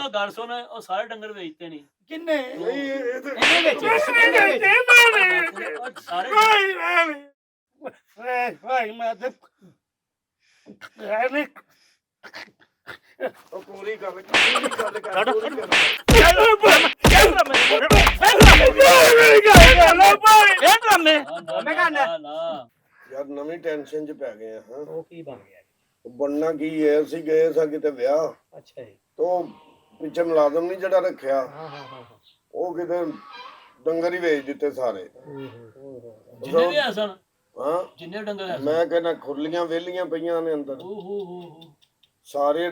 ਉਹ ਗੱਲ ਸੁਣ ਉਹ ਸਾਰੇ ਡੰਗਰ ਵੇਚਤੇ ਨਹੀਂ ਕਿੰਨੇ ਇਹਦੇ ਵਿੱਚ ਉਹ ਸਾਰੇ ਭਾਈ ਮੈਂ ਤੇ ਉਹ ਪੂਰੀ ਗੱਲ ਕਰ ਯਾਰ ਨਵੀਂ ਟੈਨਸ਼ਨ ਚ ਪੈ ਗਏ ਹਾਂ। ਉਹ ਕੀ ਬਣ ਗਿਆ? ਬਣਨਾ ਕੀ ਹੈ, ਅਸੀਂ ਗਏ ਸਾਂ ਕਿਤੇ ਵਿਆਹ, ਅੱਛਾ ਜੀ। ਤੋਂ ਪਿੱਛੇ ਮੁਲਾਜ਼ਮ ਨਹੀਂ ਜਿਹੜਾ ਰੱਖਿਆ, ਹਾਂ ਉਹ ਕਿਤੇ ਡੰਗਰ ਹੀ ਵੇਚ ਦਿੱਤੇ ਸਾਰੇ। ਜਿੰਨੇ ਵੀ ਆ ਸਨ ਹਾਂ ਜਿੰਨੇ ਡੰਗਰ ਆ ਮੈਂ ਕਹਿੰਦਾ ਖੁਰਲੀਆਂ ਵੇਲੀਆਂ ਪਈਆਂ ਨੇ ਅੰਦਰ, ਓਹ ਸਾਰੇ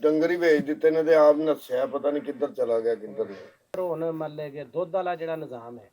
ਡੰਗਰ ਹੀ ਵੇਚ ਦਿੱਤੇ ਨੇ ਤੇ ਆਪ ਨੱਸਿਆ, ਪਤਾ ਨਹੀਂ ਕਿੱਧਰ ਚਲਾ ਗਿਆ ਕਿੱਧਰ ਨਹੀਂ। ਹੁਣ ਮੱਲੇ ਕੇ ਦੁੱਧ ਵਾਲਾ ਜਿਹੜਾ ਨਿਜ਼ਾਮ ਹੈ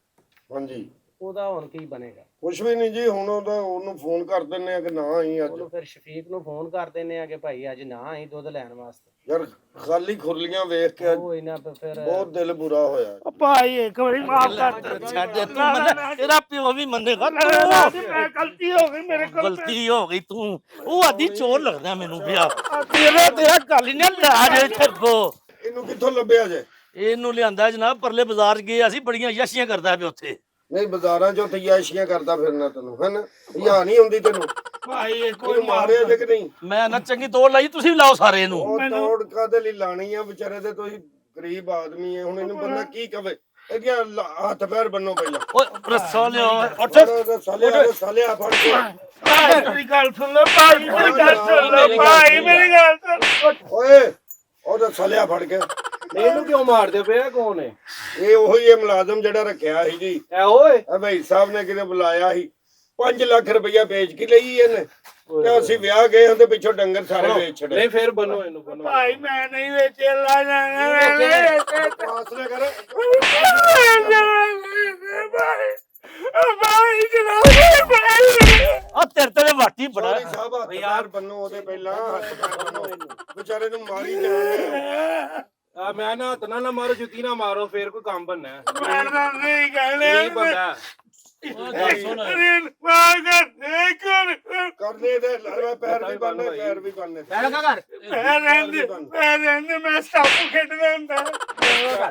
ਹਾਂਜੀ ਉਹਦਾ ਹੁਣ ਕੀ ਬਣੇਗਾ? ਕੁਛ ਵੀ ਨਹੀਂ ਜੀ, ਹੁਣ ਉਹਨੂੰ ਫੋਨ ਕਰ ਦਿੰਨੇ ਆ ਕਿ ਨਾ ਆਈ ਅੱਜ। ਉਹਨੂੰ ਫਿਰ ਸ਼ਫੀਕ ਨੂੰ ਫੋਨ ਕਰ ਦਿੰਨੇ ਆ ਕਿ ਭਾਈ ਅੱਜ ਨਾ ਆਈ ਦੁੱਧ ਲੈਣ ਵਾਸਤੇ। ਯਾਰ ਖਾਲੀ ਖੁਰਲੀਆਂ ਵੇਖ ਕੇ ਉਹ ਇਹਨਾਂ ਫਿਰ ਬਹੁਤ ਦਿਲ ਬੁਰਾ ਹੋਇਆ। ਭਾਈ ਇੱਕ ਵਾਰੀ ਮਾਫ ਕਰ ਛੱਡ ਤੂੰ ਮੰਨ, ਤੇਰਾ ਪਿਓ ਵੀ ਮੰਨੇਗਾ। ਗਲਤੀ ਹੋ ਗਈ ਮੇਰੇ ਕੋਲ। ਗਲਤੀ ਹੋ ਗਈ ਤੂੰ, ਉਹ ਆਦੀ ਚੋਰ ਲੱਗਦਾ ਮੈਨੂੰ ਪਿਆ। ਤੇਰਾ ਗੱਲ ਹੀ ਨਾ ਲਾਜ ਛੱਡੋ। ਇਹਨੂੰ ਕਿੱਥੋਂ ਲੱਭਿਆ ਜੇ? ਇਹਨੂੰ ਲਿਆਂਦਾ ਜਨਾਬ ਪਰਲੇ ਬਾਜ਼ਾਰ ਗਏ ਅਸੀਂ, ਬੜੀਆਂ ਯਸ਼ੀਆਂ ਕਰਦਾ ਪਿਆ ਉੱਥੇ। ਨਹੀਂ ਬਾਜ਼ਾਰਾਂ ਚੋਂ ਤਯਾਸ਼ੀਆਂ ਕਰਦਾ ਫਿਰਨਾ ਤੈਨੂੰ, ਹੈ ਨਾ? ਯਾ ਨਹੀਂ ਹੁੰਦੀ ਤੈਨੂੰ? ਭਾਈ ਕੋਈ ਮਾਰਿਆ ਜੇ ਕਿ ਨਹੀਂ? ਮੈਂ ਨਾ ਚੰਗੀ ਤੋੜ ਲਾਈ, ਤੁਸੀਂ ਵੀ ਲਾਓ ਸਾਰੇ ਇਹਨੂੰ। ਉਹ ਤੋੜ ਕਾਦੇ ਲਈ ਲਾਣੀ ਆ? ਵਿਚਾਰੇ ਤੇ ਤੁਸੀਂ ਗਰੀਬ ਆਦਮੀ ਹੈ, ਹੁਣ ਇਹਨੂੰ ਬੰਦਾ ਕੀ ਕਵੇ? ਇਹਦੀਆਂ ਹੱਥ ਪੈਰ ਬੰਨੋ ਪਹਿਲਾਂ। ਓਏ ਰੱਸਾ ਲਿਆ, ਉੱਠ। ਸਾਲਿਆ ਫੜ ਕੇ ਮੇਰੀ ਗੱਲ ਸੁਣ ਲੈ ਭਾਈ, ਮੇਰੀ ਗੱਲ ਸੁਣ ਲੈ ਭਾਈ, ਮੇਰੀ ਗੱਲ ਸੁਣ। ਓਏ ਉਹਦਾ ਸਾਲਿਆ ਫੜ ਕੇ। ਇਹਨੂੰ ਕਿਉਂ ਮਾਰਦੇ ਪਏ? ਕੌਣ ਹੈ ਇਹ ਉਹੀ ਹੈ ਮੁਲਾਜ਼ਮ ਜਿਹੜਾ ਰੱਖਿਆ ਸੀ ਜੀ। ਇਹ ਓਏ ਆ ਭਾਈ ਸਾਹਿਬ ਨੇ ਕਿਤੇ ਬੁਲਾਇਆ ਸੀ, 5 ਲੱਖ ਰੁਪਇਆ ਵੇਚ ਕੇ ਲਈ ਇਹਨੇ, ਤੇ ਅਸੀਂ ਵਿਆਹ ਗਏ ਹਾਂ ਤੇ ਪਿੱਛੋਂ ਡੰਗਰ ਸਾਰੇ ਵੇਚ ਛੱਡੇ। ਨਹੀਂ ਫਿਰ ਬਣੋ ਇਹਨੂੰ ਬਣੋ। ਭਾਈ ਮੈਂ ਨਹੀਂ ਵੇਚੇ ਲਾ ਜਾਣਾ ਫਾਸਲੇ ਕਰ। ਭਾਈ ਜਨਾਬ ਆ ਤੇਰੇ ਤੇ ਵਾਟੀ ਬੜਾ। ਸੌਰੀ ਸਾਹਿਬ, ਹੱਥ ਪੈਰ ਬੰਨੋ ਉਹਦੇ ਪਹਿਲਾਂ, ਹੱਥ ਪੈਰ ਬੰਨੋ ਵਿਚਾਰੇ ਨੂੰ ਮਾਰੀ ਜਾਣੇ। ਮੈਂ ਨਾ ਹੱਥ ਨਾ ਮਾਰੋ, ਜੁੱਤੀ ਨਾ ਮਾਰੋ, ਫੇਰ ਕੋਈ ਕੰਮ ਬਣਨਾ। ਮੈਂ ਤਾਂ ਨਹੀਂ ਕਹਿਣੇ ਕੀ ਬੰਦਾ ਉਹ ਗੱਲ ਸੁਣ ਕਰਨੇ ਦੇ ਲੜਵਾ, ਪੈਰ ਵੀ ਬੰਨੇ, ਪੈਰ ਵੀ ਬੰਨੇ। ਮੈਂ ਸਟਾਪੂ ਖੇਡਦਾ ਹੁੰਦਾ।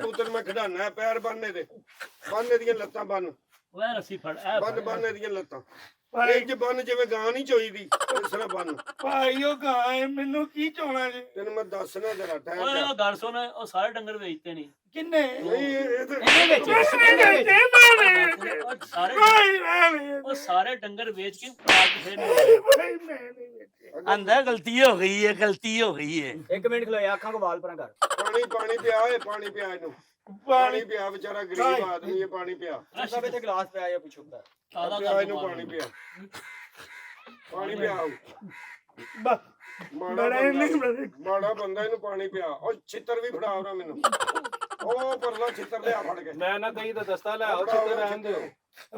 ਪੁੱਤਰ ਮੈਂ ਖਿਡਾਣਾ, ਪੈਰ ਬੰਨੇ ਦੇ, ਬੰਨੇ ਦੀਆਂ ਲੱਤਾਂ ਬੰਨ, ਉਹ ਰੱਸੀ ਫੜ ਬੰਨੇ ਦੀਆਂ ਲੱਤਾਂ। ਇੰਜ ਬੰਨ ਜਿਵੇਂ ਗਾਂ ਨਹੀਂ ਚੋਈਦੀ, ਇਸ ਤਰ੍ਹਾਂ ਬੰਨ। ਭਾਈ ਉਹ ਗਾਂ ਮੈਨੂੰ ਕੀ ਚਾਹਣਾ ਜੀ? ਤੈਨੂੰ ਮੈਂ ਦੱਸਣਾ ਜਰਾ ਓਏ ਟਾਈਮ। ਉਹ ਗੱਲ ਸੁਣ ਉਹ ਸਾਰੇ ਡੰਗਰ ਵੇਚਤੇ ਨਹੀਂ ਕਿੰਨੇ? ਨਹੀਂ ਇਹ ਤੇ ਉਹ ਸਾਰੇ ਡੰਗਰ ਵੇਚ ਕੇ ਫੇਰ ਨਹੀਂ ਆਂਦਾ ਗਲਤੀ ਹੋ ਗਈ ਹੈ, ਗਲਤੀ ਹੋ ਗਈ ਹੈ। 1 ਮਿੰਟ ਖਲੋਇਆ, ਅੱਖਾਂ ਕੋ ਵਾਲ ਪਰਾਂ ਕਰ। ਪਾਣੀ ਪਿਆ ਓਏ, ਪਾਣੀ ਪਿਆ ਇਹਨੂੰ, ਪਾਣੀ ਪਿਆ। ਵਿਚਾਰਾ ਗਰੀਬ ਆਦਮੀ ਹੈ, ਪਾਣੀ ਪਿਆ। ਸਭ ਇੱਥੇ ਗਲਾਸ ਪਿਆ ਜਾਂ ਪੁੱਛੂਗਾ। ਪਿਆ ਇਹਨੂੰ ਪਾਣੀ ਪਿਆ, ਪਾਣੀ ਪਿਆ। ਮਾੜਾ ਬੰਦਾ, ਇਹਨੂੰ ਪਾਣੀ ਪਿਆ। ਉਹ ਛਿੱਤਰ ਵੀ ਫੜਾ ਉਹਨਾਂ ਮੈਨੂੰ, ਉਹ ਪਰਲਾ ਛਿੱਤਰ ਲਿਆ ਫੜ ਕੇ। ਮੈਂ ਨਾ ਕਹੀ ਤਾਂ ਦਸਤਾ ਲੈ ਆਓ, ਛਿੱਤਰ ਰਹਿਣ ਦਿਓ।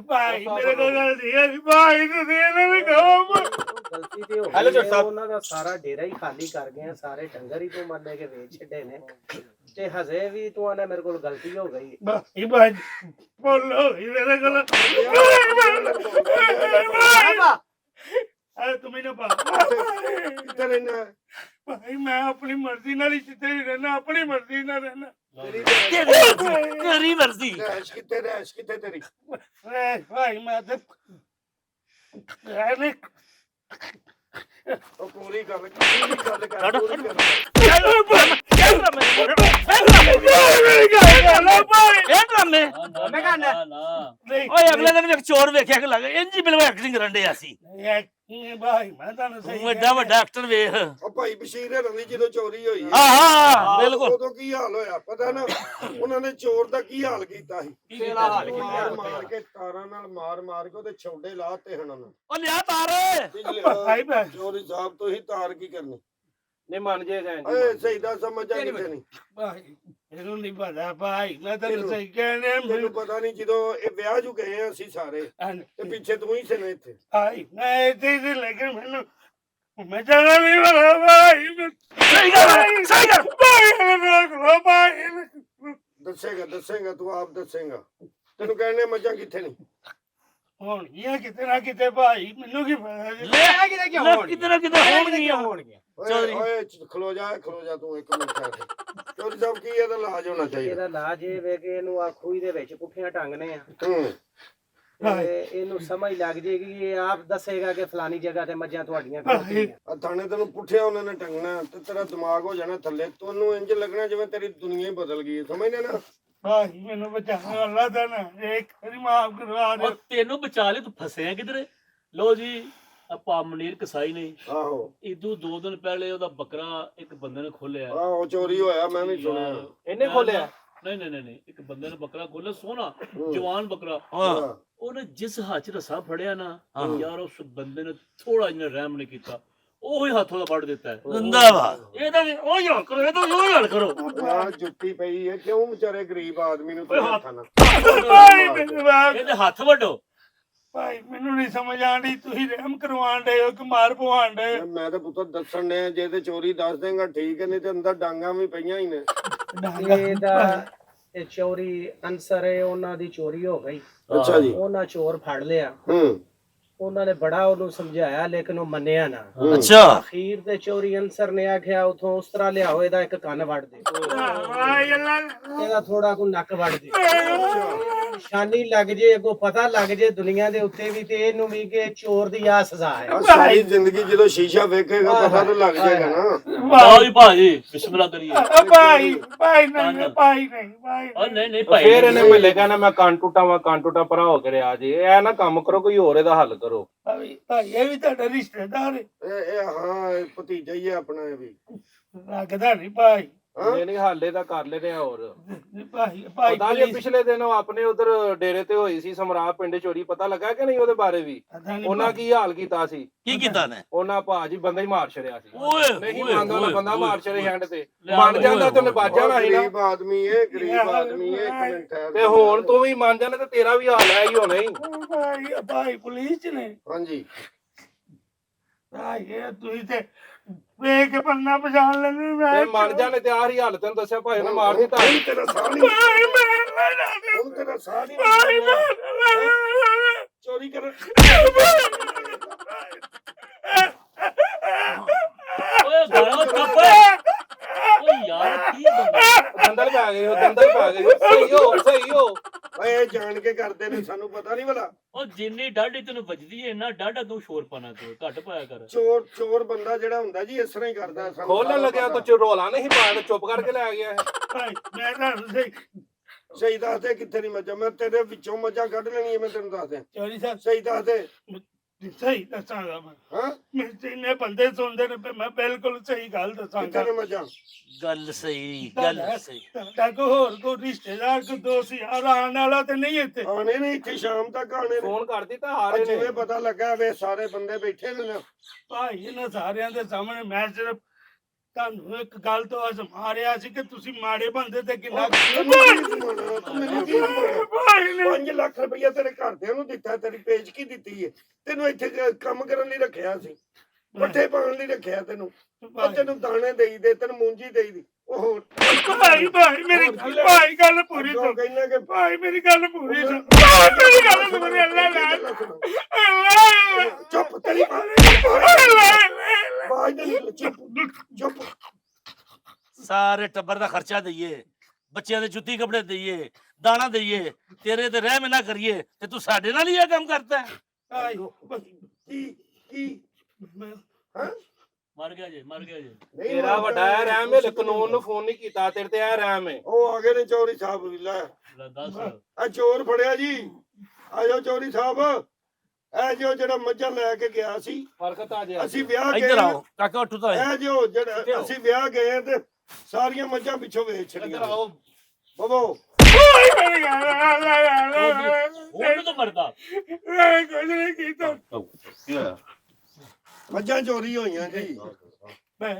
ਭਾਈ ਮੇਰੇ ਕੋਲ ਗਲਤੀ ਹੈ ਭਾਈ, ਤੁਸੀਂ ਇਹਨਾਂ ਨੂੰ ਕਹੋ। ਗਲਤੀ ਤੇ ਹੋ ਹੈਲੋ ਗਈ ਜੱਟ ਸਾਹਿਬ। ਉਹਨਾਂ ਦਾ ਸਾਰਾ ਡੇਰਾ ਹੀ ਖਾਲੀ ਕਰ ਗਏ ਆ, ਸਾਰੇ ਡੰਗਰ ਹੀ ਤੂੰ ਮੰਨ ਲੈ ਕੇ ਵੇਚ ਛੱਡੇ ਨੇ, ਤੇ ਹਜੇ ਵੀ ਤੂੰ ਆਣਾ ਮੇਰੇ ਕੋਲ ਗਲਤੀ ਹੋ ਗਈ। ਭਾਈ ਭਾਈ ਬੋਲੋ ਮੇਰੇ ਕੋਲ ਤੂੰ ਮੈਨੂੰ ਪਾ ਕਿੱਥੇ ਰਹਿਣਾ? ਭਾਈ ਮੈਂ ਆਪਣੀ ਮਰਜ਼ੀ ਨਾਲ ਹੀ ਜਿੱਥੇ ਵੀ ਰਹਿਣਾ, ਆਪਣੀ ਮਰਜ਼ੀ ਨਾਲ ਰਹਿਣਾ। ਤੇਰੀ ਮਰਜ਼ੀ। ਰਹਿਸ਼ ਕਿੱਥੇ ਤੇਰੀ? ਭਾਈ ਮੈਂ ਤੇ ਉਹ ਪੂਰੀ ਗੱਲ ਕਰ। ਓਏ ਅਗਲੇ ਦਿਨ ਇੱਕ ਚੋਰ ਵੇਖਿਆ ਕਿ ਲੱਗ ਇੰਜੀ ਬਿਲਕੁਲ ਐਕਟਿੰਗ ਕਰਨ ਡਿਆ ਸੀ। ਭਾਈ ਮੈਂ ਤੁਹਾਨੂੰ ਸਹੀ ਤੂੰ ਐਡਾ ਵੱਡਾ ਐਕਟਰ ਵੇਖ। ਉਹ ਭਾਈ ਬਸ਼ੀਰ ਹੈਰਾਂ ਦੀ ਜਦੋਂ ਚੋਰੀ ਹੋਈ, ਹਾਂ ਬਿਲਕੁਲ। ਉਦੋਂ ਕੀ ਹਾਲ ਹੋਇਆ ਪਤਾ ਨਾ? ਉਹਨਾਂ ਨੇ ਚੋਰ ਦਾ ਕੀ ਹਾਲ ਕੀਤਾ ਸੀ? ਮਾਰ ਕੇ ਤਾਰਾਂ ਨਾਲ ਮਾਰ ਕੇ ਉਹਦੇ ਛੋਡੇ ਲਾਤੇ ਹਨ ਉਹਨਾਂ। ਉਹ ਲਿਆ ਤਾਰ। ਚੋਰੀ ਸਾਹਿਬ ਤੁਸੀਂ ਤਾਰ ਕੀ ਕਰਨੀ? ਨਹੀਂ ਮੰਨ ਜੇਗਾ ਏ ਸਹੀ ਦਾ ਸਮਝਾ ਕਿਤੇ ਨਹੀਂ। ਭਾਈ ਇਹਨੂੰ ਨਹੀਂ ਪਤਾ ਭਾਈ, ਮੈਂ ਤੁਹਾਨੂੰ ਸਹੀ ਕਹਿੰਦਾ। ਮੈਨੂੰ ਪਤਾ ਨਹੀਂ, ਜਦੋਂ ਇਹ ਵਿਆਹ ਜੂ ਗਏ ਆ ਅਸੀਂ ਸਾਰੇ, ਤੇ ਪਿੱਛੇ ਤੂੰ ਹੀ ਸੀ ਨਾ ਇੱਥੇ। ਭਾਈ ਮੈਂ ਇੱਥੇ ਸੀ, ਲੇਕਿਨ ਮੈਨੂੰ ਮੈਂ ਜਾਣਾ ਨਹੀਂ ਵਾਲਾ ਭਾਈ। ਸਹੀ ਕਰ ਭਾਈ ਮੈਨੂੰ ਰੋਕ ਭਾਈ। ਦੱਸੇਗਾ ਤੂੰ ਆਪ ਦੱਸੇਗਾ। ਤੈਨੂੰ ਕਹਿੰਦੇ ਮੱਝਾਂ ਕਿੱਥੇ ਨਹੀਂ ਹੋਣਗੀਆਂ ਕਿਤੇ ਨਾ ਕਿਤੇ ਭਾਈ, ਮੈਨੂੰ ਕੀ ਪਤਾ ਜੀ। ਲੈ ਕਿਤੇ ਨਾ ਕਿਤੇ ਹੋਣਗੀਆਂ। ਓਏ ਖਲੋ ਜਾ ਤੂੰ 1 ਮਿੰਟ ਠਹਿਰ। ਚੋਰੀ ਸਾਹਿਬ ਕੀ ਇਹਦਾ ਇਲਾਜ ਹੋਣਾ ਚਾਹੀਦਾ? ਇਹਦਾ ਇਲਾਜ ਇਹ ਵੇ ਕਿ ਇਹਨੂੰ ਆ ਖੂਹੀ ਦੇ ਵਿੱਚ ਪੁੱਠੀਆਂ ਟੰਗਨੇ ਆ ਹੂੰ ਤੇ ਇਹਨੂੰ ਸਮਝ ਲੱਗ ਜੇਗੀ ਕਿ ਇਹ ਆਪ ਦੱਸੇਗਾ ਕਿ ਫਲਾਨੀ ਜਗ੍ਹਾ ਤੇ ਮੱਝਾਂ ਤੁਹਾਡੀਆਂ ਖਲੋਤੀਆਂ। ਆ ਥਾਣੇ ਤੈਨੂੰ ਪੁੱਠਿਆ ਉਹਨਾਂ ਨੇ ਟੰਗਣਾ ਤੇ ਤੇਰਾ ਦਿਮਾਗ ਹੋ ਜਾਣਾ ਥੱਲੇ, ਤੁਹਾਨੂੰ ਇੰਜ ਲੱਗਣਾ ਜਿਵੇਂ ਤੇਰੀ ਦੁਨੀਆ ਹੀ ਬਦਲ ਗਈ ਹੈ, ਸਮਝਦੇ ਨਾ? ਭਾਈ ਮੈਨੂੰ ਬਚਾ ਅੱਲਾ ਦਾ ਨਾ ਇੱਕ ਵਾਰੀ ਮਾਫ ਕਰਵਾ ਦੇ। ਉਹ ਤੈਨੂੰ ਬਚਾ ਲੈ, ਤੂੰ ਫਸਿਆ ਕਿਧਰੇ। ਲੋ ਜੀ ਆਪਾਂ ਮਨੀਰ ਕਸਾਈ ਨੇ ਆਹੋ ਇਦੋਂ 2 ਦਿਨ ਪਹਿਲੇ ਉਹਦਾ ਬੱਕਰਾ ਇੱਕ ਬੰਦੇ ਨੇ ਖੋਲਿਆ। ਆਹੋ ਚੋਰੀ ਹੋਇਆ, ਮੈਂ ਵੀ ਸੁਣਿਆ। ਇਹਨੇ ਖੋਲਿਆ? ਨਹੀਂ ਇੱਕ ਬੰਦੇ ਨੇ ਬੱਕਰਾ ਖੋਲਿਆ, ਸੋਹਣਾ ਜਵਾਨ ਬੱਕਰਾ। ਹਾਂ ਉਹਨੇ ਜਿਸ ਹੱਥ 'ਚ ਰੱਸਾ ਫੜਿਆ ਨਾ ਹਾਂ। ਯਾਰ ਉਸ ਬੰਦੇ ਨੇ ਥੋੜਾ ਜਿਹਾ ਰਹਿਮ ਨਹੀਂ ਕੀਤਾ, ਉਹੀ ਹੱਥੋਂ ਦਾ ਫੜ ਦਿੱਤਾ ਹੈ। ਜ਼ਿੰਦਾਬਾਦ। ਇਹਦਾ ਵੀ ਉਹ ਹਾਲ ਕਰੋ, ਇਹਦਾ ਵੀ ਉਹ ਹਾਲ ਕਰੋ। ਯਾਰ ਜੁੱਤੀ ਪਈ ਹੈ, ਕਿਉਂ ਵਿਚਾਰੇ ਗਰੀਬ ਆਦਮੀ ਨੂੰ ਓਏ ਹੱਥਾਂ ਨਾਲ ਭਾਈ ਮੈਨੂੰ ਮਾਫ਼- ਇਹਦੇ ਹੱਥ ਵੱਡੋ। ਭਾਈ ਮੈਨੂੰ ਨਹੀਂ ਸਮਝ ਆਂਦੀ ਤੁਸੀਂ ਰਹਿਮ ਕਰਵਾਣ ਦੇ ਹੋ ਕਿ ਮਾਰ ਪਵਾਣ ਦੇ। ਮੈਂ ਤਾਂ ਪੁੱਤਰ ਦੱਸਣ ਨੇ, ਜੇ ਤੇ ਚੋਰੀ ਦੱਸ ਦੇਂਗਾ ਠੀਕ ਹੈ, ਨਹੀਂ ਤੇ ਅੰਦਰ ਡਾਂਗਾ ਵੀ ਪਈਆਂ ਹੀ ਨੇ। ਇਹਦਾ ਇਹ ਚੋਰੀ ਅਨਸਰ ਹੈ, ਉਹਨਾਂ ਦੀ ਚੋਰੀ ਹੋ ਗਈ। ਅੱਛਾ ਜੀ। ਉਹਨਾਂ ਚੋਰ ਫੜ ਲਿਆ, ਹੂੰ ਉਹਨਾਂ ਨੇ ਬੜਾ ਉਹਨੂੰ ਸਮਝਾਇਆ ਲੇਕਿਨ ਉਹ ਮੰਨਿਆ ਨਾ। ਅੱਛਾ ਅਖੀਰ ਤੇ ਚੋਰੀ ਅਨਸਰ ਨੇ ਆਖਿਆ ਉਥੋਂ ਉਸ ਤਰ੍ਹਾਂ ਲਿਆਓ ਇਹਦਾ ਇੱਕ ਕੰਨ ਵੱਢ ਦੇ, ਭਾਈ ਅੱਲਾ ਇਹਦਾ ਥੋੜਾ ਕੁ ਨੱਕ ਵੱਢ ਦੇ, ਨਿਸ਼ਾਨੀ ਲੱਗ ਜੇ, ਅੱਗੋਂ ਪਤਾ ਲੱਗ ਜੇ ਦੁਨੀਆ ਦੇ ਉੱਤੇ ਵੀ ਤੇ ਇਹਨੂੰ ਵੀ ਕਿ ਚੋਰ ਦੀ ਆ ਸਜ਼ਾ ਹੈ। ਆਹ ਸਾਰੀ ਜ਼ਿੰਦਗੀ ਜਦੋਂ ਸ਼ੀਸ਼ਾ ਵੇਖੇਗਾ ਪਤਾ ਤਾਂ ਲੱਗ ਜਾਏਗਾ ਨਾ। ਭਾਈ ਭਾਈ ਬਿਸਮਿਲ੍ਲਾ ਕਰੀਏ। ਭਾਈ ਭਾਈ ਨਹੀਂ ਭਾਈ ਨਹੀਂ ਭਾਈ ਉਹ ਨਹੀਂ ਭਾਈ ਫੇਰ ਇਹਨੇ ਮਹੱਲੇ ਕਹਿੰਦਾ ਮੈਂ ਕੰਨ ਟੁੱਟਾ ਭਰਾ ਹੋ ਕੇ ਰਿਹਾ ਜੀ। ਇਹ ਨਾ ਕੰਮ ਕਰੋ, ਕੋਈ ਹੋਰ ਇਹਦਾ ਹੱਲ ਕਰੋ। ਭਾਈ ਇਹ ਵੀ ਤੁਹਾਡਾ ਰਿਸ਼ਤੇਦਾਰ ਹੈ। ਇਹ ਹਾਂ ਇਹ ਭਤੀਜਾ ਹੀ ਹੈ ਆਪਣਾ, ਇਹ ਵੀ ਲੱਗਦਾ ਨਹੀਂ ਭਾਈ। ਨਹੀਂ ਹਾਲੇ ਤਾਂ ਕਰ ਲੈਨੇ ਆ ਹੋਰ। ਭਾਈ ਭਾਈ ਪਤਾ ਨਹੀਂ ਪਿਛਲੇ ਦਿਨ ਉਹ ਆਪਣੇ ਉਧਰ ਡੇਰੇ ਤੇ ਹੋਈ ਸੀ ਸਮਰਾ ਪਿੰਡ ਚੋਰੀ, ਪਤਾ ਲੱਗਾ ਕਿ ਨਹੀਂ ਉਹਦੇ ਬਾਰੇ ਵੀ? ਉਹਨਾਂ ਕੀ ਹਾਲ ਕੀਤਾ ਸੀ? ਕੀ ਕੀਤਾ ਨੇ? ਉਹਨਾਂ ਭਾਜੀ ਬੰਦਾ ਹੀ ਮਾਰ ਛੜਿਆ ਸੀ। ਓਏ ਨਹੀਂ ਓਏ ਮੰਨਦਾ ਉਹਨੇ ਬੰਦਾ ਓਏ, ਮਾਰ ਛੜੇ ਹੈਂਡ ਤੇ ਲਿਆ ਮੰਨ ਓਏ, ਜਾਂਦਾ ਤੇ ਉਹਨੇ ਬਾਜਾ ਨਾ ਸੀ ਨਾ। ਗਰੀਬ ਆਦਮੀ ਹੈ, ਗਰੀਬ ਆਦਮੀ ਹੈ। ਇੱਕ ਮਿੰਟ ਠਹਿਰ ਤੇ ਹੁਣ ਤੂੰ ਵੀ ਮੰਨ ਜਾਣਾ ਤੇ ਤੇਰਾ ਵੀ ਹਾਲ ਹੈ ਹੀ ਹੋਣਾ ਹੀ। ਭਾਈ ਭਾਈ ਪੁਲਿਸ ਚ ਨੇ। ਹਾਂਜੀ ਭਾਈ ਇਹ ਤੁਸੀਂ ਤੇ ਵੇਖ ਕੇ ਬੰਨਾ ਪਛਾਣ ਲੈਂਦੇ। ਤੇ ਮੈਂ ਮੰਨ ਜਾਣੇ ਤੇ ਆਹੀ ਹਾਲ ਤੈਨੂੰ ਦੱਸਿਆ ਭਾਈ ਨੇ ਮਾਰ ਦਿੱਤਾ। ਹੁਣ ਤੇਰਾ ਸਾਹ ਨਹੀਂ, ਭਾਈ ਮੈਂ ਹੁਣ ਤੇਰਾ ਸਾਹ ਨਹੀਂ ਭਾਈ ਨਿਕਲਣਾ। ਚੋਰੀ ਕਰ ਓਏ ਗਾਲਾਂ ਕੱਪ। ਓਏ ਯਾਰ ਕੀ ਬੰਦਾ ਦੰਦਲ ਪੈ ਗਏ ਉਹ, ਦੰਦਲ ਪੈ ਗਏ। ਸਹੀ ਹੋ ਓਏ ਜਾਣ ਕੇ ਕਰਦੇ ਨੇ, ਸਾਨੂੰ ਪਤਾ ਨਹੀਂ ਭਲਾ। ਉਹ ਜਿੰਨੀ ਡਾਢੀ ਤੈਨੂੰ ਵੱਜਦੀ ਹੈ ਇੰਨਾ ਡਾਢਾ ਤੂੰ ਸ਼ੋਰ ਪਾਣਾ ਤੂੰ ਘੱਟ ਪਾਇਆ ਕਰ। ਚੋਰ ਬੰਦਾ ਜਿਹੜਾ ਹੁੰਦਾ ਜੀ ਇਸ ਤਰ੍ਹਾਂ ਹੀ ਕਰਦਾ। ਸਾਨੂੰ ਖੋਲਣ ਸਾਰਾ ਲੱਗਿਆ ਪਤਾ। ਤੂੰ ਰੋਲਾ ਨਹੀਂ ਪਾਇਆ, ਚੁੱਪ ਕਰਕੇ ਲੈ ਗਿਆ ਇਹ। ਭਾਈ ਮੈਂ ਤੁਹਾਨੂੰ ਸਹੀ ਸਹੀ ਦੱਸ ਦੇ ਕਿੱਥੇ ਨਹੀਂ ਮੱਝਾਂ, ਮੈਂ ਤੇਰੇ ਵਿੱਚੋਂ ਮੱਝਾਂ ਕੱਢ ਲੈਣੀ ਹੈ, ਮੈਂ ਤੈਨੂੰ ਦੱਸ ਦਿਆਂ। ਚੋਰੀ ਸਾਹਿਬ ਸਹੀ ਦੱਸ ਦੇ। ਸਹੀ ਦੱਸਾਂਗਾ ਮੈਂ। ਹਾਂ ਮੇਰੇ ਇੰਨੇ ਬੰਦੇ ਸੁਣਦੇ ਨੇ, ਮੈਂ ਬਿਲਕੁਲ ਸਹੀ ਗੱਲ ਕਿੱਥੇ ਦੱਸਾਂਗਾ। ਨੇ ਮੱਝਾਂ? ਗੱਲ ਸਹੀ ਗੱਲ ਸਹੀ। ਤੁਹਾਡਾ ਕੋਈ ਹੋਰ ਕੋਈ ਰਿਸ਼ਤੇਦਾਰ ਕੋਈ ਦੋਸਤ ਯਾਰ ਆਉਣ ਵਾਲਾ ਤੇ ਨਹੀਂ ਇੱਥੇ? ਆਣੇ ਨੇ ਇੱਥੇ ਸ਼ਾਮ ਤੱਕ ਆਣੇ ਨੇ। ਫੋਨ ਕਰ ਦਿੱਤਾ ਆ ਆਹ ਰਹੇ ਨੇ। ਜਿਵੇਂ ਪਤਾ ਲੱਗਾ ਵੇ ਸਾਰੇ ਬੰਦੇ ਬੈਠੇ ਨੇ ਨਾ। ਭਾਈ ਇਹਨਾਂ ਸਾਰਿਆਂ ਦੇ ਸਾਹਮਣੇ ਮੈਂ ਸਿਰਫ ਤੁਹਾਨੂੰ ਇੱਕ ਗੱਲ ਤੋਂ ਅਜ਼ਮਾ ਰਿਹਾ ਸੀ ਕਿ ਤੁਸੀਂ ਮਾੜੇ ਬੰਦੇ ਤੇ ਕਿੰਨਾ ਤੂੰ ਮੈਨੂੰ ਕੀ ਮਾਣਾ? ਭਾਈ ਨੇ 5 ਲੱਖ ਰੁਪਇਆ ਤੇਰੇ ਘਰਦਿਆਂ ਨੂੰ ਦਿੱਤਾ, ਤੇਰੀ ਪੇਜ ਕੀ ਦਿੱਤੀ ਹੈ? ਤੈਨੂੰ ਇੱਥੇ ਕੰਮ ਕਰਨ ਲਈ ਰੱਖਿਆ ਸੀ, ਪੱਠੇ ਪਾਉਣ ਲਈ ਰੱਖਿਆ ਤੈਨੂੰ। ਉਹ ਤੈਨੂੰ ਦਾਣੇ ਦੇਈ ਦੇ, ਤੈਨੂੰ ਮੂੰਜੀ ਦੇਈ ਦੀ। ਉਹ ਭਾਈ ਮੇਰੀ ਭਾਈ ਗੱਲ ਪੂਰੀ ਸੁਣ। ਕਹਿੰਦਾ ਕਿ ਭਾਈ ਮੇਰੀ ਗੱਲ ਪੂਰੀ ਸੁਣ। ਭਾਈ ਮੇਰੀ ਗੱਲ ਸੁਣ। ਅੱਲਾ ਚੁੱਪ ਤੇਰੀ ਆਵਾਜ਼ ਨਹੀਂ ਨਿਕਲੀ। ਚੁੱਪ ਸਾਰੇ ਟੱਬਰ ਦਾ ਖਰਚਾ ਦਈਏ, ਬੱਚਿਆਂ ਦੇ ਜੁੱਤੀ ਕੱਪੜੇ ਦਈਏ, ਦਾਣਾ ਦਈਏ, ਤੇਰੇ ਤੇ ਰਹਿਮ ਨਾ ਕਰੀਏ ਤੇ ਤੂੰ ਸਾਡੇ ਨਾਲ ਹੀ ਇਹ ਕੰਮ ਕਰਦਾ ਹੈ? ਭਾਈ ਕੀ ਹਾਂ ਮਰ ਗਿਆ ਜੇ ਨਹੀਂ ਤੇਰਾ ਵੱਡਾ ਹੈ ਰਹਿਮ ਹੈ, ਕਾਨੂੰਨ ਨੂੰ ਫੋਨ ਨਹੀਂ ਕੀਤਾ, ਤੇਰੇ ਤੇ ਇਹ ਰਹਿਮ ਹੈ। ਉਹ ਆ ਗਏ ਨੇ ਚੋਰੀ ਸਾਹਿਬ ਵੀ ਲੈ ਲੈ ਦੱਸ। ਆ ਚੋਰ ਫੜਿਆ ਜੀ। ਆਜੋ ਚੋਰੀ ਸਾਹਿਬ, ਇਹ ਜੋ ਜਿਹੜਾ ਮੱਝਾਂ ਲੈ ਕੇ ਗਿਆ ਸੀ, ਫਰਕਤ ਆ ਜਾ। ਅਸੀਂ ਵਿਆਹ ਗਏ ਇੱਧਰ ਆਓ ਕਾਕਾ, ਉੱਠ ਤਾਂ ਇਹ ਜੋ ਜਿਹੜਾ ਅਸੀਂ ਵਿਆਹ ਗਏ ਤੇ ਸਾਰੀਆਂ ਮੱਝਾਂ ਪਿੱਛੋਂ ਵੇਚ ਇੱਧਰ ਛੜੀਆਂ। ਆਓ। ਬਬੋ ਭਾਈ ਮੇਰੀ ਗੱਲ ਹੁਣ ਤਾਂ ਮਰਦਾ। ਮੈਂ ਕੁਝ ਨਹੀਂ ਕੀਤਾ। ਕੀ ਹੋਇਆ? ਮੱਝਾਂ ਚੋਰੀ ਹੋਈਆਂ ਜੀ। ਮੈਂ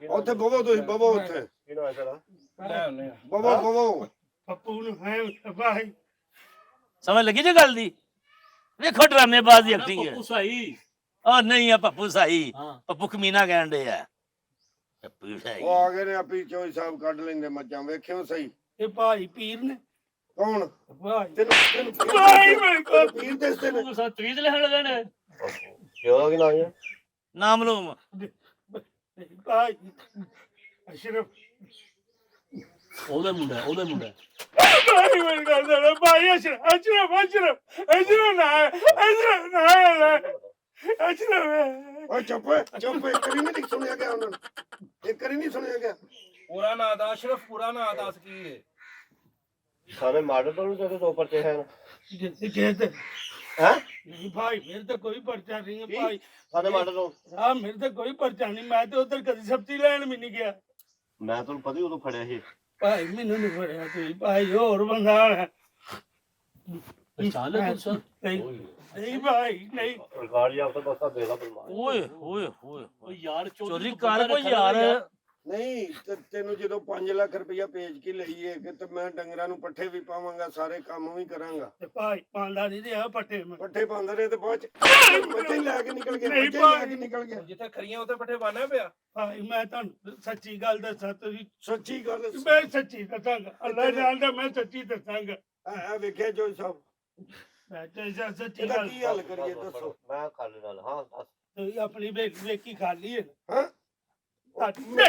ਉੱਥੇ ਬਵੋ ਤੁਸੀਂ, ਬਵੋ ਉੱਥੇ ਲੈ ਆਉਂਦੇ ਆ। ਬਵੋ ਪੱਪੂ ਨੂੰ ਹੈ ਭਾਈ। ਸਮਝ ਲੱਗੀ ਜੇ ਗੱਲ ਦੀ? ਵੇਖੋ ਡਰਾਮੇਬਾਜ਼ ਦੀ ਐਕਟਿੰਗ ਹੈ। ਪੱਪੂ ਸਾਈ। ਉਹ ਨਹੀਂ ਆ ਪੱਪੂ ਸਾਈ, ਹਾਂ ਪੱਪੂ ਕਮੀਨਾ ਕਹਿਣ ਦੇ ਆ। ਪੱਪੂ ਸਾਈ ਉਹ ਆ ਗਏ ਨੇ, ਆਪੀ ਚੋਰੀ ਸਾਹਿਬ ਕੱਢ ਲੈਂਦੇ ਮੱਝਾਂ, ਵੇਖਿਓ ਸਹੀ। ਇਹ ਭਾਈ ਪੀਰ ਨੇ। ਕੌਣ? ਭਾਈ ਤੈਨੂੰ ਭਾਈ ਮੇਰੇ ਕੋਲ ਪੀਰ ਦੱਸਦੇ ਨੇ। ਤੂੰ ਸਾ ਤਵੀਜ਼ ਲੈਣ ਲੱਗਾ ਨੇ। ਨਾਮ ਲੂਮ ਭਾਈ ਅਸ਼ਰਫ ਉਹਦਾ ਮੁੰਡਾ ਭਾਈ ਮੇਰੀ ਗੱਲ ਸੁਣੋ ਭਾਈ ਅਸ਼ਰਫ ਨਾ ਓਏ ਚੁੱਪ ਇੱਕ ਵਾਰੀ ਨਹੀਂ ਸੁਣਿਆ ਗਿਆ ਉਹਨਾਂ ਨੂੰ ਇੱਕ ਵਾਰੀ ਨਹੀਂ ਸੁਣਿਆ ਗਿਆ ਪੂਰਾ ਨਾਂ ਦਾ ਅਸ਼ਰਫ ਪੂਰਾ ਨਾਂ ਦੱਸ ਕੀ ਹੈ सारे मॉडल पर तो दो पर्चे हैं हैं नहीं भाई मेरे तो कोई पर्चा नहीं है भाई सारे मॉडल तो हाँ मेरे तो कोई पर्चा नहीं मैं तो उधर कभी सब्जी लेने भी नहीं गया मैं तो पता ही उदो फड़िया ही भाई मैंने नहीं पढ़िया तू भाई और बंदा है ਪਛਾਣ ਲੈ ਤੂੰ ਸਰ नहीं भाई नहीं सरकार जी आपका बस्ता बेला बलमान ਓਏ ਓਏ ਓਏ ਉਹ ਯਾਰ ਚੋਰੀ ਕਰ ਕੋਈ ਯਾਰ ਨਹੀਂ ਤੇ ਤੈਨੂੰ ਜਦੋਂ 5 ਲੱਖ ਰੁਪਇਆ ਭੇਜ ਕੇ ਲਈਏ ਕਿ ਤੇ ਮੈਂ ਡੰਗਰਾਂ ਨੂੰ ਪੱਠੇ ਵੀ ਪਾਵਾਂਗਾ ਸਾਰੇ ਕੰਮ ਵੀ ਕਰਾਂਗਾ ते भाई पांदा नहीं दिया पट्टे में ਪੱਠੇ ਪਾਉਂਦੇ ਰਹੇ ਤੇ ਬਾਅਦ ਚ ਬੱਚੇ ਲੈ ਕੇ ਨਿਕਲ ਗਏ ਨਹੀਂ ਬੱਚੇ ਲੈ ਕੇ ਨਿਕਲ ਗਏ ਜਿੱਥੇ ਖਰੀਆਂ ਉੱਥੇ ਪੱਠੇ ਬਾਨਿਆ ਪਿਆ भाई मैं तो सच्ची गल दसा तुझी ਸੱਚੀ ਗੱਲ मैं सच्ची दसांगा अल्लाह जानदा मैं सच्ची दसांगा ਆ ਵੇਖਿਆ ਜੋ ਸਾਹਿਬ मैं तो ऐसा सच्ची ਇਹਦਾ गल ਕੀ ਹੱਲ ਕਰੀਏ ਦੱਸੋ मैं खाली नाल हां दस तू अपनी बेकी खाली है ਹਾਂ मैं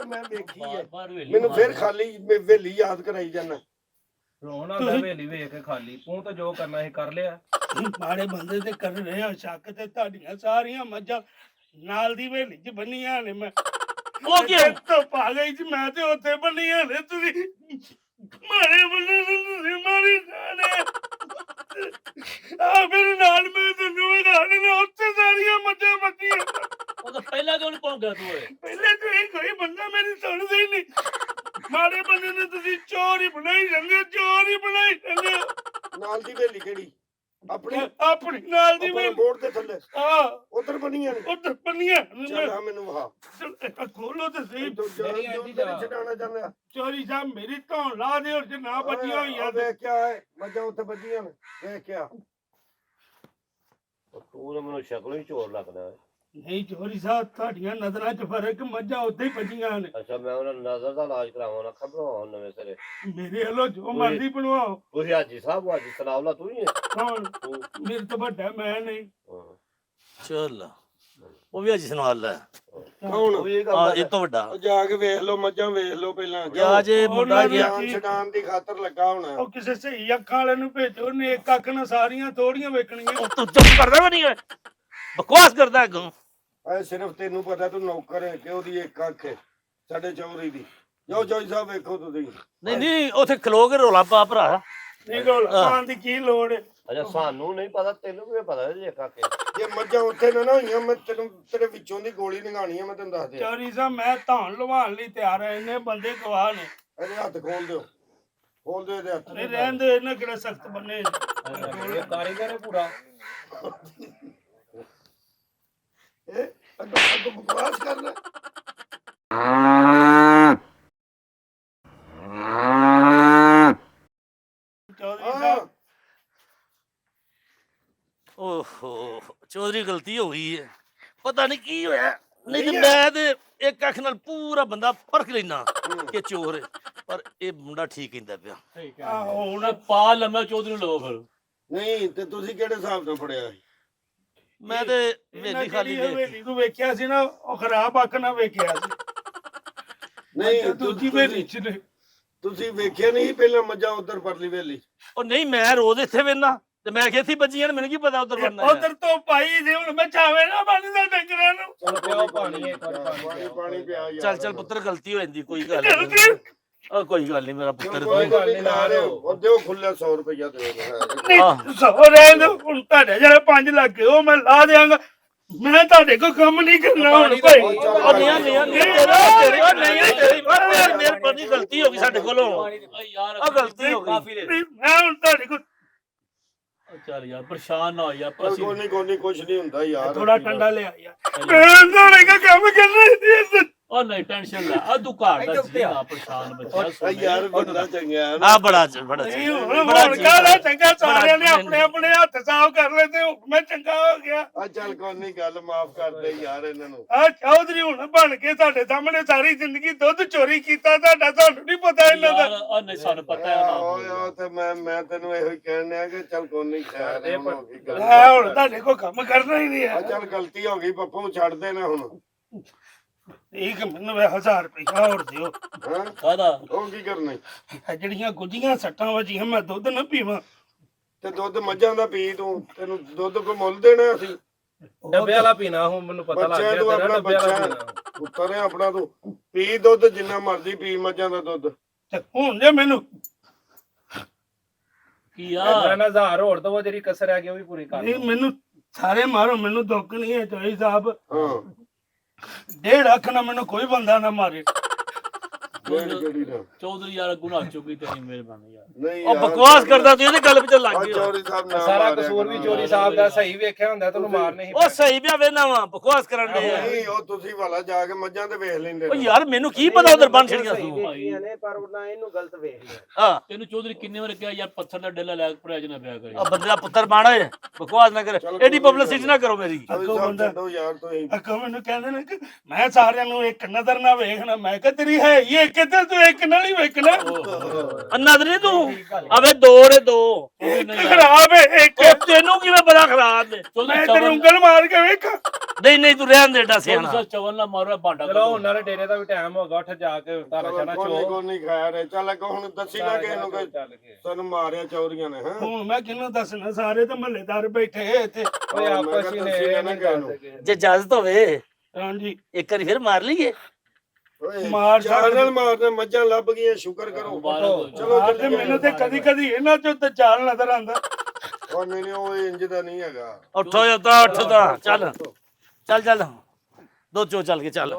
ਮੈਂ ਵੇਖੀ ਆ ਬਾਰ ਮੈਨੂੰ ਫੇਰ ਖਾਲੀ ਵੇਲੀ ਯਾਦ ਕਰਾਈ ਜਾਣਾ ਰੋਣਾ ਦਾ ਵੇਲੀ ਵੇਖ ਕੇ ਖਾਲੀ ਤੂੰ ਤਾਂ ਜੋ ਕਰਨਾ ਸੀ ਕਰ ਲਿਆ ਮਾੜੇ ਬੰਦੇ ਤੇ ਕਰ ਰਹੇ ਆ ਸ਼ੱਕ ਤੇ ਤੁਹਾਡੀਆਂ ਸਾਰੀਆਂ ਮੱਝਾਂ ਨਾਲ ਦੀ ਵੇਲੀ ਚ ਬੰਨੀਆਂ ਨੇ ਮੈਂ ਉਹ ਕਿਉਂ ਤਾਂ ਪਾ ਗਈ ਜੀ ਮੈਂ ਤੇ ਉੱਥੇ ਬੰਨੀਆਂ ਨੇ ਤੁਸੀਂ ਮਾਰੇ ਬੰਦੇ ਨੂੰ ਤੁਸੀਂ ਮਾਰੀ ਜਾਣੇ ਆ ਮੇਰੇ ਨਾਲ ਮੈਂ ਤੁਹਾਨੂੰ ਵਧਾਣੇ ਨੇ ਉੱਥੇ ਸਾਰੀਆਂ ਮੱਝਾਂ ਬੱਚੀਆਂ ਉਹ ਤਾਂ ਪਹਿਲਾਂ ਕਿਉਂ ਨਹੀਂ ਪਹੁੰਚ ਗਿਆ ਤੂੰ ਓਏ ਪਹਿਲੇ ਤੁਸੀਂ ਕੋਈ ਬੰਦਾ ਮੇਰੀ ਸੁਣਦਾ ਹੀ ਨਹੀਂ ਮਾੜੇ ਬੰਦੇ ਨੇ ਤੁਸੀਂ ਚੋਰ ਹੀ ਬਣਾਈ ਜਾਂਦੇ ਨਾਲ ਦੀ ਵੇਲੀ ਕਿਹੜੀ ਆਪਣੀ ਆਪਣੀ ਨਾਲ ਦੀ ਆਪਣੇ ਬੋਰਡ ਦੇ ਥੱਲੇ ਆ ਉਧਰ ਬਣੀਆਂ ਨੇ ਉਧਰ ਪੰਨੀਆਂ ਚੱਲ ਆ ਮੈਨੂੰ ਵਹਾ ਖੋਲੋ ਤੇ ਸਹੀ ਛਡਾਣਾ ਚਾਹੁੰਦਾ ਚੋਰੀ ਸਾਹਿਬ ਮੇਰੀ ਧੌਣ ਲਾ ਦੇ ਔਰ ਜੇ ਨਾ ਬਚੀਆਂ ਹੋਈਆਂ ਤੇ ਵੇਖ ਕੇ ਆਏ ਮੱਝਾਂ ਉੱਥੇ ਬੱਜੀਆਂ ਨੇ ਵੇਖ ਕੇ ਆ तू तो मैंने शक्ल ही चोर लगदा है ਨਹੀਂ ਚੋਰੀ ਸਾਹਿਬ ਤੁਹਾਡੀਆਂ ਨਜ਼ਰਾਂ 'ਚ ਫਰਕ ਮੱਝਾਂ ਉੱਥੇ ਹੀ ਬਚੀਆਂ ਨੇ अच्छा मैं उन्हें नजर दा इलाज करावा ना खबरों नवे सिरे ਮੇਰੇ ਵੱਲੋਂ ਜੋ ਮਰਜ਼ੀ ਬਣਵਾਓ कोई हाजी साहब हाजी सलावला तू ही है ਕੌਣ तू ਮੇਰੇ ਤੋਂ ਵੱਡਾ ਮੈਂ ਨਹੀਂ ਚੱਲ ਉਹ ਵੀ ਅੱਜ ਸੁਣਾ ਲੈ ਕੌਣ ये ਆ ਇਹ ਤੋਂ ਵੱਡਾ ਉਹ ਜਾ ਕੇ ਵੇਖ ਲਓ ਮੱਝਾਂ ਵੇਖ ਲਓ ਪਹਿਲਾਂ ਜਾ ਜੇ ਮੁੰਡਾ ਗਿਆ ਜਾਨ ਛਡਾਣ ਦੀ ਖਾਤਰ ਲੱਗਾ ਹੋਣਾ ਉਹ ਕਿਸੇ ਸਹੀ ਅੱਖਾਂ ਵਾਲੇ ਨੂੰ ਭੇਜੋ ਨੇ ਇੱਕ ਅੱਖ ਨਾਲ ਸਾਰੀਆਂ ਥੋੜੀਆਂ ਵੇਖਣੀਆਂ ਉਹ ਤੂੰ ਚੁੱਪ ਕਰਦਾ ਕਿ ਨਹੀਂ ਓਏ ਬਕਵਾਸ ਕਰਦਾ ਅੱਗੋਂ ਐ ਸਿਰਫ ਤੈਨੂੰ ਪਤਾ ਤੂੰ ਨੌਕਰ ਹੈ ਕਿ ਉਹਦੀ ਇੱਕ ਅੱਖ ਹੈ ਸਾਡੇ ਚੌਧਰੀ ਦੀ ਜੋ ਜੋਈ ਸਾਹਿਬ ਵੇਖੋ ਤੁਸੀਂ ਨਹੀਂ ਨਹੀਂ ਉੱਥੇ ਖਲੋ ਕੇ ਰੋਲਾ ਪਾ ਭਰਾ ਨਹੀਂ ਰੋਲ ਪਾਉਣ ਦੀ ਕੀ ਲੋੜ ਹੈ अच्छा सानू नहीं पता तेनू भी पता है जे काके ਜੇ ਮੱਝਾਂ ਉੱਥੇ ਨਾ ਹੋਈਆਂ ਮੈਂ ਤੈਨੂੰ ਤੇਰੇ ਵਿੱਚੋਂ ਦੀ ਗੋਲੀ ਨਿਗਾਣੀ ਆ ਮੈਂ ਤੈਨੂੰ ਦੱਸ ਦਿਆਂ ਚੋਰੀ ਸਾਹਿਬ ਮੈਂ ਧੌਣ ਲਵਾਉਣ ਲਈ ਤਿਆਰ ਹਾਂ ਇੰਨੇ ਬੰਦੇ ਗਵਾਹ ਨੇ ਇਹਦੇ ਹੱਥ ਖੋਲ ਦਿਓ ਇਹਦੇ ਹੱਥ ਅਰੇ ਰਹਿਣ ਦੇ ਇਹਨਾਂ ਕਿਹੜਾ ਸਖਤ ਬੰਨੇ ਇਹ ਕਾਰੀਗਰ ਹੈ ਪੂਰਾ ਇਹ ਅੱਗੋਂ ਬਕਵਾਸ ਕਰਨਾ ਚੌਧਰੀ ਸਾਹਿਬ ਓਹੋ ਚੌਧਰੀ ਗਲਤੀ ਹੋ ਗਈ ਹੈ ਪਤਾ ਨਹੀਂ ਕੀ ਹੋਇਆ ਨਹੀਂ ਤੇ ਮੈਂ ਤੇ ਇੱਕ ਅੱਖ ਨਾਲ ਪੂਰਾ ਬੰਦਾ ਪਰਖ ਲੈਣਾ ਕਿ ਚੋਰ ਹੈ ਪਰ ਇਹ ਮੁੰਡਾ ਠੀਕ ਕਹਿੰਦਾ ਪਿਆ ਆਹੋ ਹੁਣ ਪਾ ਲੰਮਾ ਚੌਧਰੀ ਨੂੰ ਲਓ ਫਿਰ ਨਹੀਂ ਤੇ ਤੁਸੀਂ ਕਿਹੜੇ ਹਿਸਾਬ ਨਾਲ ਫੜਿਆ ਸੀ ਮੈਂ ਤੇ ਇਹਨਾਂ ਵੇਲੀ ਖਾਲੀ ਜਿਹੜੀ ਹਵੇਲੀ ਨੂੰ ਵੇਖਿਆ ਸੀ ਨਾ ਉਹ ਖਰਾਬ ਅੱਖ ਨਾਲ ਵੇਖਿਆ ਸੀ ਨਹੀਂ ਦੂਜੀ ਹਵੇਲੀ ਚ ਨੇ ਤੁਸੀਂ ਵੇਖਿਆ ਨਹੀਂ ਪਹਿਲਾਂ ਮੱਝਾਂ ਉਧਰ ਪਰਲੀ ਵੇਲੀ ਉਹ ਨਹੀਂ ਮੈਂ ਰੋਜ਼ ਇੱਥੇ ਵੇਨਾ ਤੇ ਮੈਂ ਕਿਹਾ ਇੱਥੇ ਬੱਜੀਆਂ ਨੇ ਮੈਨੂੰ ਕੀ ਪਤਾ ਉਧਰ ਬੰਨਾ ਉਧਰ ਤੋਂ ਪਾਈ ਸੀ ਹੁਣ ਮੈਂ ਚਾਵੇ ਨਾ ਬਣਦਾ ਡੰਗਰਾਂ ਨੂੰ ਚਲ ਪਿਓ ਪਾਣੀ ਇੱਕ ਵਾਰੀ ਪਾਣੀ ਪਿਆ ਯਾਰ ਚੱਲ ਚੱਲ ਪੁੱਤਰ ਗਲਤੀ ਹੋ ਜਾਂਦੀ ਕੋਈ ਗੱਲ ਨਹੀਂ ਉਹ ਕੋਈ ਗੱਲ ਨਹੀਂ ਮੇਰਾ ਪੁੱਤਰ ਕੋਈ ਗੱਲ ਨਹੀਂ ਲਾ ਲਿਓ ਉਹ ਦਿਓ ਖੁੱਲਾ 100 ਰੁਪਇਆ ਦਿਓ ਨਹੀਂ ਸੋ ਰਹਿਣ ਦਿਓ, ਹੁਣ ਤੁਹਾਡੇ ਜਿਹੜੇ 5 ਲੱਖ ਉਹ ਮੈਂ ਲਾ ਦਿਆਂਗਾ ਮੈਂ ਤੁਹਾਡੇ ਕੋਲ ਕੰਮ ਨਹੀਂ ਕਰਨਾ ਹੁਣ ਭਾਈ ਉਹ ਨਹੀਂ ਤੇਰਾ ਤੇਰੇ ਉਹ ਨਹੀਂ ਤੇਰੀ ਮੇਰੇ ਪਰ ਦੀ ਗਲਤੀ ਹੋ ਗਈ ਸਾਡੇ ਕੋਲੋਂ ਯਾਰ ਉਹ ਗਲਤੀ ਹੋ ਗਈ ਨਹੀਂ, ਮੈਂ ਹੁਣ ਤੁਹਾਡੇ ਕੋਲ ਚੱਲ ਯਾਰ ਪਰੇਸ਼ਾਨ ਨਾ ਹੋ ਯਾਰ ਕੋਈ ਨਹੀਂ ਕੁਛ ਨਹੀਂ ਹੁੰਦਾ ਯਾਰ ਥੋੜਾ ਠੰਡਾ ਲਿਆ ਯਾਰ ਮੈਂ ਤੁਹਾਡੇ ਕੋਲ ਕੰਮ ਕਰਨਾ ਸੀ ਉਹ ਨਹੀਂ ਟੈਨਸ਼ਨ ਲੈ ਆ ਤੂੰ ਘਰ ਦਾ ਸੀਗਾ ਪਰੇਸ਼ਾਨ ਬੱਚਾ ਯਾਰ ਬੰਦਾ ਚੰਗਾ ਹੈ ਆ ਬੜਾ ਬੜਾ ਨਹੀਂ ਹੁਣ ਕਾਹਦਾ ਚੰਗਾ ਸਾਰਿਆਂ ਨੇ ਆਪਣੇ ਆਪਣੇ ਹੱਥ ਸਾਫ਼ ਕਰ ਲਏ ਤੇ ਮੈਂ ਚੰਗਾ ਹੋ ਗਿਆ ਆ ਚੱਲ ਕੋਈ ਨਹੀਂ ਗੱਲ ਮਾਫ ਕਰ ਦੇ ਯਾਰ ਇਹਨਾਂ ਨੂੰ ਆ ਚੌਧਰੀ ਹੁਣ ਬਣ ਕੇ ਤੁਹਾਡੇ ਸਾਹਮਣੇ ਸਾਰੀ ਜ਼ਿੰਦਗੀ ਦੁੱਧ ਚੋਰੀ ਕੀਤਾ ਤੁਹਾਡਾ ਤੁਹਾਨੂੰ ਨਹੀਂ ਪਤਾ ਇਹਨਾਂ ਦਾ ਯਾਰ ਉਹ ਨਹੀਂ ਸਾਨੂੰ ਪਤਾ ਹੈ ਓਏ ਤੇ ਮੈਂ ਤੈਨੂੰ ਇਹੋ ਹੀ ਕਹਿਣ ਆ ਕਿ ਚੱਲ ਕੋਈ ਨਹੀਂ ਖੈਰ ਹੈ ਹੁਣ ਮੈਂ ਹੁਣ ਤੁਹਾਡੇ ਕੋਲ ਕੰਮ ਕਰਨਾ ਹੀ ਨਹੀਂ ਆ ਹੈ ਚੱਲ ਗਲਤੀ ਹੋ ਗਈ ਪੱਪੂ ਛੱਡ ਦੇ ਨਾ ਹੁਣ ਇੱਕ ਮੈਨੂੰ 1000 ਰੁਪਇਆ ਹੋਰ ਦਿਓ। ਹਾਂ ਕਾਹਦਾ? ਉਹ ਕੀ ਕਰਨਾ ਈ? ਇਹ ਜਿਹੜੀਆਂ ਗੁੱਝੀਆਂ ਸੱਟਾਂ ਵਜੀਆਂ ਮੈਂ ਦੁੱਧ ਨਾ ਪੀਵਾਂ। ਤੇ ਦੁੱਧ ਮੱਝਾਂ ਦਾ ਪੀ ਤੂੰ, ਤੈਨੂੰ ਦੁੱਧ ਕੋ ਮੁੱਲ ਦੇਣਾ ਅਸੀਂ? ਡੱਬੇ ਵਾਲਾ ਪੀਣਾ ਹੁਣ ਮੈਨੂੰ ਪਤਾ ਲੱਗ ਬੱਚਿਆਂ ਗਿਆ ਤੂੰ ਤੇਰਾ ਆਪਣਾ ਡੱਬੇ ਵਾਲਾ ਬੱਚਾ ਪੀਣਾ। ਉੱਤਰ ਹੈ ਆਪਣਾ, ਤੂੰ ਪੀ ਦੁੱਧ ਜਿੰਨਾ ਮਰਜ਼ੀ ਪੀ ਮੱਝਾਂ ਦਾ ਦੁੱਧ। ਤੇ ਹੁਣ ਜੇ ਮੈਨੂੰ ਕੀ ਆ? ਮੈਂ 1000 ਹੋਰ ਦਵੋ, ਜਿਹੜੀ ਕਸਰ ਹੈਗੀ ਉਹ ਵੀ ਪੂਰੀ ਕਰ ਨਹੀਂ ਦਿਓ। ਮੈਨੂੰ ਸਾਰੇ ਮਾਰੋ, ਮੈਨੂੰ ਦੁੱਖ ਨਹੀਂ ਹੈ ਚੋਈ ਸਾਹਿਬ। ਹਾਂ 1.5 ਲੱਖ ਨਾ ਮੈਨੂੰ ਕੋਈ ਬੰਦਾ ਨਾ ਮਾਰੇ। ਡੇਢ ਕਿਹੜੀ ਦਾ? ਚੌਧਰੀ ਯਾਰ ਗੁਨਾਹ ਚੁੱਕੀ ਤੇਰੀ ਮਿਹਰਬਾਨੀ ਯਾਰ। ਨਹੀਂ ਉਹ ਯਾਰ, ਬਕਵਾਸ ਕਰਦਾ ਤੂੰ ਇਹਦੇ ਗੱਲ ਵਿੱਚ ਲੱਗ ਆਹ ਗਿਆ ਚੌਧਰੀ ਸਾਹਿਬ ਨਾ ਸਾਰਾ ਮਾਰਿਆ ਕਸੂਰ ਵੀ ਕਰੋ ਚੋਰੀ ਯਾਰ। ਸਾਹਿਬ ਦਾ, ਸਹੀ ਵੇਖਿਆ ਹੁੰਦਾ ਤੈਨੂੰ ਮਾਰ ਨਹੀਂ ਉਹ ਸਹੀ ਪਿਆ ਵੇਨਾ ਵਾ ਬਕਵਾਸ ਕਰਨ ਦੇ ਨਹੀਂ ਉਹ ਤੁਸੀਂ ਵਾਲਾ ਜਾ ਕੇ ਮੱਝਾਂ ਤੇ ਵੇਖ ਲੈਂਦੇ ਉਹ ਨੇ। ਯਾਰ ਮੈਨੂੰ ਕੀ ਪਤਾ ਉਧਰ ਬਣ ਛੜੀਆਂ ਸਹੀ ਤੂੰ ਵੇਖੀਆਂ ਨੇ ਪਰ ਉਹਨਾਂ ਇਹਨੂੰ ਗਲਤ ਵੇਖ ਲਿਆ। ਹਾਂ ਤੈਨੂੰ ਚੌਧਰੀ ਕਿੰਨੇ ਵਾਰ ਕਿਹਾ ਯਾਰ ਪੱਥਰ ਦਾ ਡੇਲਾ ਲੈ ਕੇ ਭਰਾਜ ਨਾ ਪਿਆ ਕਰੀ। ਆ ਬੰਦੇ ਦਾ ਪੁੱਤਰ ਬਾਣਾ ਏ ਬਕਵਾਸ ਨਾ ਕਰ, ਐਡੀ ਪਬਲਿਸਿਟੀ ਨਾ ਕਰੋ ਮੇਰੀ। ਚੌਧਰੀ ਅੱਗੋਂ ਸਾਹਿਬ ਬੰਦਾ- ਛੱਡੋ ਯਾਰ ਤੁਸੀਂ। ਅੱਗੋਂ ਮੈਨੂੰ ਕਹਿੰਦੇ ਨੇ ਕਿ ਮੈਂ ਸਾਰਿਆਂ ਨੂੰ ਇੱਕ ਨਜ਼ਰ ਨਾਲ ਵੇਖਣਾ। ਮੈਂ ਕਿਹਾ ਤੇਰੀ ਹੈ ਹੀ ਇੱਕ ਤੇ ਤੂੰ ਇੱਕ ਨਾਲ ਹੀ ਵੇਖਣਾ। ਅੰਨਾ ਤੇ ਨਹੀਂ ਤੂੰ ਅਵੇ ਦੋ ਰੇ ਦੋ ਇੱਕ ਖਰਾਬ ਹੈ ਇੱਕ। ਉਹ ਤੈਨੂੰ ਕਿਵੇਂ ਪਤਾ ਖਰਾਬ ਨੇ? ਮੈਂ ਤੇਰੇ ਉਂਗਲ ਮਾਰ ਕੇ ਵੇਖ। ਨਹੀਂ ਨਹੀਂ ਤੂੰ ਰਹਿਣ ਦੇ ਏਡਾ ਸਿਆਣਾ। ਚਵਲ ਨਾ ਮਾਰੋ ਭਾਂਡਾ ਚਲੋ ਉਹਨਾਂ ਦੇ ਡੇਰੇ ਦਾ ਵੀ ਟਾਈਮ ਹੋ ਗਿਆ, ਉੱਠ ਜਾ ਕੇ ਧਾਰਾ ਚਲੋ ਛਾਣਾ ਕੋਈ ਚੋ ਕੋਈ ਨਹੀਂ ਖੈਰ ਹੈ। ਚੱਲ ਅੱਗੋਂ ਹੁਣ ਦੱਸੀ ਨਾ ਕਿਸੇ ਨੂੰ ਕਿ ਚੱਲ ਕੇ ਸਾਨੂੰ ਮਾਰਿਆ ਚੌਧਰੀਆਂ ਨੇ। ਹਾਂ ਹੁਣ ਮੈਂ ਕਿਹਨੂੰ ਦੱਸਣਾ? ਸਾਰੇ ਤਾਂ ਮਹੱਲੇਦਾਰ ਬੈਠੇ ਇੱਥੇ। ਓਏ ਮੈਂ ਆਪਸ ਕਿਹਾ ਹੀ ਦੱਸੀ ਨਾ ਨੇ ਕਿਸੇ ਨੂੰ। ਜੇ ਇਜਾਜ਼ਤ ਹੋਵੇ ਹਾਂਜੀ ਇੱਕ ਵਾਰੀ ਫਿਰ ਮਾਰ ਲਈਏ। ਓਏ ਮਾਰ ਚਾਰ ਨਾਲ ਮਾਰਦੇ, ਮੱਝਾਂ ਲੱਭ ਗਈਆਂ, ਸ਼ੁਕਰ ਕਰੋ। ਚਲੋ ਮਾਰ ਤੇ ਮੈਨੂੰ ਤੇ ਕਦੀ ਕਦੀ ਇਹਨਾਂ ਚੋਂ ਤੇ ਚਾਲ ਨਜ਼ਰ ਆਂਦਾ। ਉਹ ਨਹੀਂ ਉਹ ਇੰਜ ਦਾ ਨਹੀਂ ਹੈਗਾ। ਉੱਠੋ ਯਾਤਾ ਉੱਠ ਤਾਂ ਚੱਲ ਚੱਲ ਚੱਲ ਦੋ ਚੋ ਚੱਲ ਕੇ ਚੱਲ